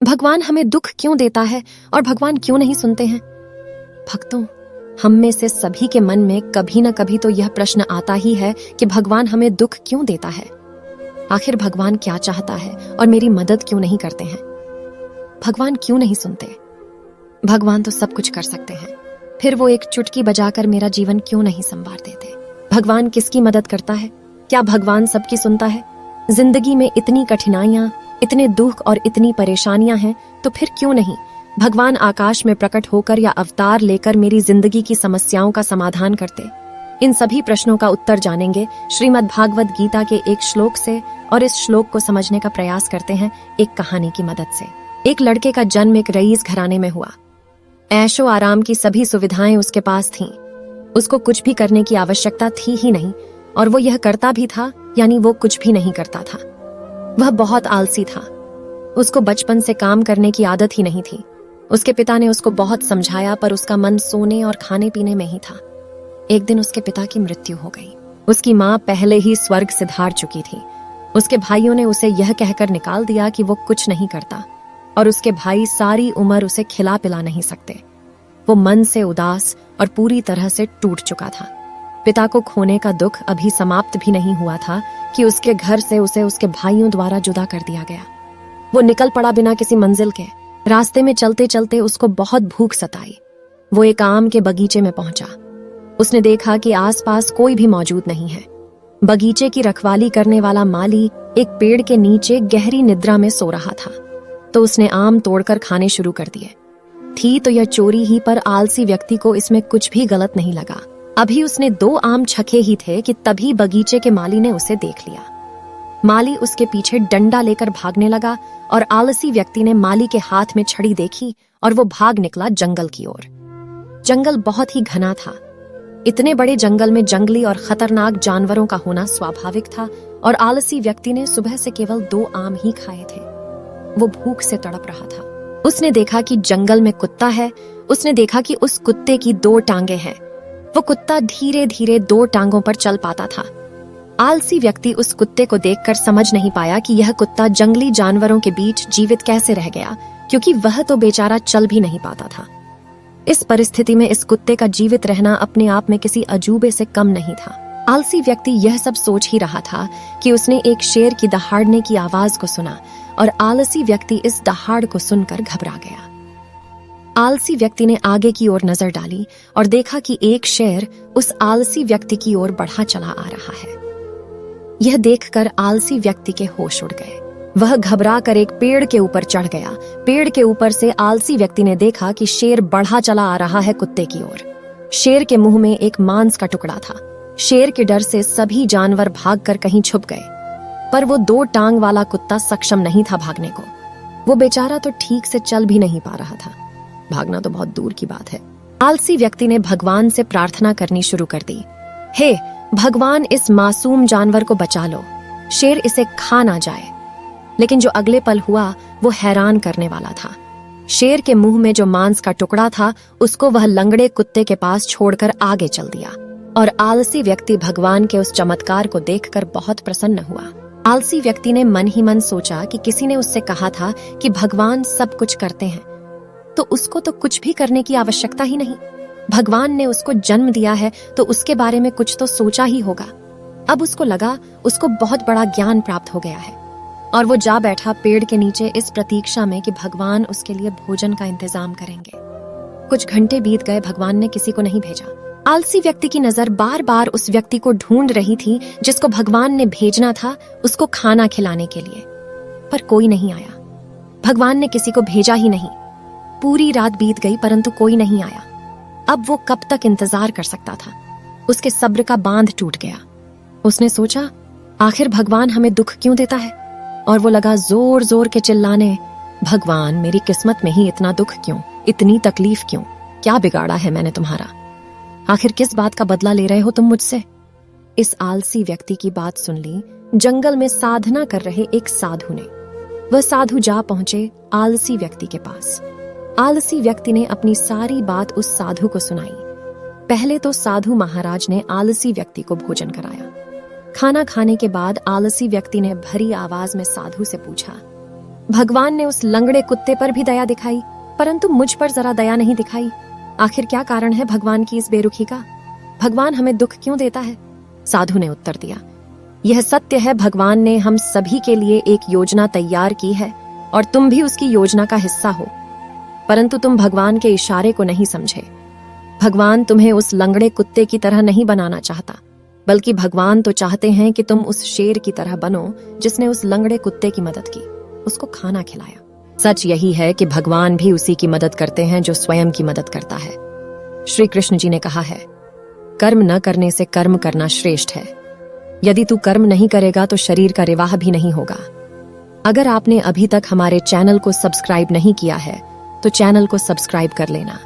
भगवान हमें दुख क्यों देता है और भगवान क्यों नहीं सुनते हैं? भक्तों, हम में से सभी के मन में कभी न कभी तो यह प्रश्न आता ही है कि भगवान हमें दुख क्यों देता है। आखिर भगवान क्या चाहता है और मेरी मदद क्यों नहीं करते हैं? भगवान क्यों नहीं सुनते? भगवान तो सब कुछ कर सकते हैं, फिर वो एक चुटकी बजाकर मेरा जीवन क्यों नहीं संवार देते? भगवान किसकी मदद करता है? क्या भगवान सबकी सुनता है? जिंदगी में इतनी कठिनाइयां, इतने दुख और इतनी परेशानियां हैं, तो फिर क्यों नहीं भगवान आकाश में प्रकट होकर या अवतार लेकर मेरी जिंदगी की समस्याओं का समाधान करते? इन सभी प्रश्नों का उत्तर जानेंगे श्रीमद् भागवत गीता के एक श्लोक से, और इस श्लोक को समझने का प्रयास करते हैं एक कहानी की मदद से। एक लड़के का जन्म एक रईस घराने में हुआ। ऐशो आराम की सभी सुविधाएं उसके पास थीं। उसको कुछ भी करने की आवश्यकता थी ही नहीं, और वो यह करता भी था, यानी वो कुछ भी नहीं करता था। वह बहुत आलसी था। उसको बचपन से काम करने की आदत ही नहीं थी। उसके पिता ने उसको बहुत समझाया, पर उसका मन सोने और खाने पीने में ही था। एक दिन उसके पिता की मृत्यु हो गई। उसकी माँ पहले ही स्वर्ग सिधार चुकी थी। उसके भाइयों ने उसे यह कहकर निकाल दिया कि वो कुछ नहीं करता, और उसके भाई सारी उम्र उसे खिला पिला नहीं सकते। वो मन से उदास और पूरी तरह से टूट चुका था। पिता को खोने का दुख अभी समाप्त भी नहीं हुआ था कि उसके घर से उसे उसके भाइयों द्वारा जुदा कर दिया गया। वो निकल पड़ा बिना किसी मंजिल के। रास्ते में चलते चलते उसको बहुत भूख सताई। वो एक आम के बगीचे में पहुंचा। उसने देखा कि आसपास कोई भी मौजूद नहीं है। बगीचे की रखवाली करने वाला माली एक पेड़ के नीचे गहरी निद्रा में सो रहा था, तो उसने आम तोड़कर खाने शुरू कर दिए। थी तो यह चोरी ही, पर आलसी व्यक्ति को इसमें कुछ भी गलत नहीं लगा। अभी उसने 2 आम छके ही थे कि तभी बगीचे के माली ने उसे देख लिया। माली उसके पीछे डंडा लेकर भागने लगा, और आलसी व्यक्ति ने माली के हाथ में छड़ी देखी और वो भाग निकला जंगल की ओर। जंगल बहुत ही घना था। इतने बड़े जंगल में जंगली और खतरनाक जानवरों का होना स्वाभाविक था, और आलसी व्यक्ति ने सुबह से केवल 2 आम ही खाए थे। वो भूख से तड़प रहा था। उसने देखा कि जंगल में कुत्ता है। उसने देखा कि उस कुत्ते की 2 टांगे हैं। वो कुत्ता धीरे धीरे 2 टांगों पर चल पाता था। आलसी व्यक्ति उस कुत्ते को देखकर समझ नहीं पाया कि यह कुत्ता जंगली जानवरों के बीच जीवित कैसे रह गया, क्योंकि वह तो बेचारा चल भी नहीं पाता था। इस परिस्थिति में इस कुत्ते का जीवित रहना अपने आप में किसी अजूबे से कम नहीं था। आलसी व्यक्ति यह सब सोच ही रहा था कि उसने एक शेर की दहाड़ने की आवाज को सुना, और आलसी व्यक्ति इस दहाड़ को सुनकर घबरा गया। आलसी व्यक्ति ने आगे की ओर नजर डाली और देखा कि एक शेर उस आलसी व्यक्ति की ओर बढ़ा चला आ रहा है। यह देखकर आलसी व्यक्ति के होश उड़ गए। वह घबरा कर एक पेड़ के ऊपर चढ़ गया। पेड़ के ऊपर से आलसी व्यक्ति ने देखा कि शेर बढ़ा चला आ रहा है कुत्ते की ओर। शेर के मुंह में एक मांस का टुकड़ा था। शेर के डर से सभी जानवर भागकर कहीं छुप गए, पर वो 2 टांग वाला कुत्ता सक्षम नहीं था भागने को। वो बेचारा तो ठीक से चल भी नहीं पा रहा था। भागना तो बहुत दूर की बात है। आलसी व्यक्ति ने भगवान से प्रार्थना करनी शुरू कर दी। हे भगवान, इस मासूम जानवर को बचा लो, शेर इसे खा ना जाए। लेकिन जो अगले पल हुआ वो हैरान करने वाला था। शेर के मुंह में जो मांस का टुकड़ा था, उसको वह लंगड़े कुत्ते के पास छोड़कर आगे चल दिया, और आलसी व्यक्ति भगवान के उस चमत्कार को देखकर बहुत प्रसन्न हुआ। आलसी व्यक्ति ने मन ही मन सोचा कि किसी ने उससे कहा था कि भगवान सब कुछ करते हैं, तो उसको तो कुछ भी करने की आवश्यकता ही नहीं। भगवान ने उसको जन्म दिया है तो उसके बारे में कुछ तो सोचा ही होगा। अब उसको लगा उसको बहुत बड़ा ज्ञान प्राप्त हो गया है, और वो जा बैठा पेड़ के नीचे इस प्रतीक्षा में कि भगवान उसके लिए भोजन का इंतजाम करेंगे। कुछ घंटे बीत गए, भगवान ने किसी को नहीं भेजा। आलसी व्यक्ति की नजर बार बार उस व्यक्ति को ढूंढ रही थी जिसको भगवान ने भेजना था उसको खाना खिलाने के लिए, पर कोई नहीं आया। भगवान ने किसी को भेजा ही नहीं। पूरी रात बीत गई, परंतु कोई नहीं आया। अब वो कब तक इंतजार कर सकता था? उसके सब्र का बांध टूट गया। उसने सोचा, आखिर भगवान हमें दुख क्यों देता है? और वो लगा जोर जोर के चिल्लाने, भगवान, मेरी किस्मत में ही इतना दुख क्यों, इतनी तकलीफ क्यों? क्या बिगाड़ा है मैंने तुम्हारा? आखिर किस बात का बदला ले रहे हो तुम मुझसे? इस आलसी व्यक्ति की बात सुन ली जंगल में साधना कर रहे एक साधु ने। वह साधु जा पहुंचे आलसी व्यक्ति के पास। आलसी व्यक्ति ने अपनी सारी बात उस साधु को सुनाई। पहले तो साधु महाराज ने आलसी व्यक्ति को भोजन कराया। खाना खाने के बाद आलसी व्यक्ति ने भरी आवाज में साधु से पूछा, भगवान ने उस लंगड़े कुत्ते पर भी दया दिखाई, परंतु मुझ पर जरा दया नहीं दिखाई। आखिर क्या कारण है भगवान की इस बेरुखी का? भगवान हमें दुख क्यों देता है? साधु ने उत्तर दिया, यह सत्य है, भगवान ने हम सभी के लिए एक योजना तैयार की है और तुम भी उसकी योजना का हिस्सा हो, परंतु तुम भगवान के इशारे को नहीं समझे। भगवान तुम्हें उस लंगड़े कुत्ते की तरह नहीं बनाना चाहता, बल्कि भगवान तो चाहते हैं कि तुम उस शेर की तरह बनो जिसने उस लंगड़े कुत्ते की मदद की, उसको खाना खिलाया। सच यही है कि भगवान भी उसी की मदद करते हैं जो स्वयं की मदद करता है। श्री कृष्ण जी ने कहा है, कर्म न करने से कर्म करना श्रेष्ठ है। यदि तू कर्म नहीं करेगा तो शरीर का रिवाह भी नहीं होगा। अगर आपने अभी तक हमारे चैनल को सब्सक्राइब नहीं किया है तो चैनल को सब्सक्राइब कर लेना।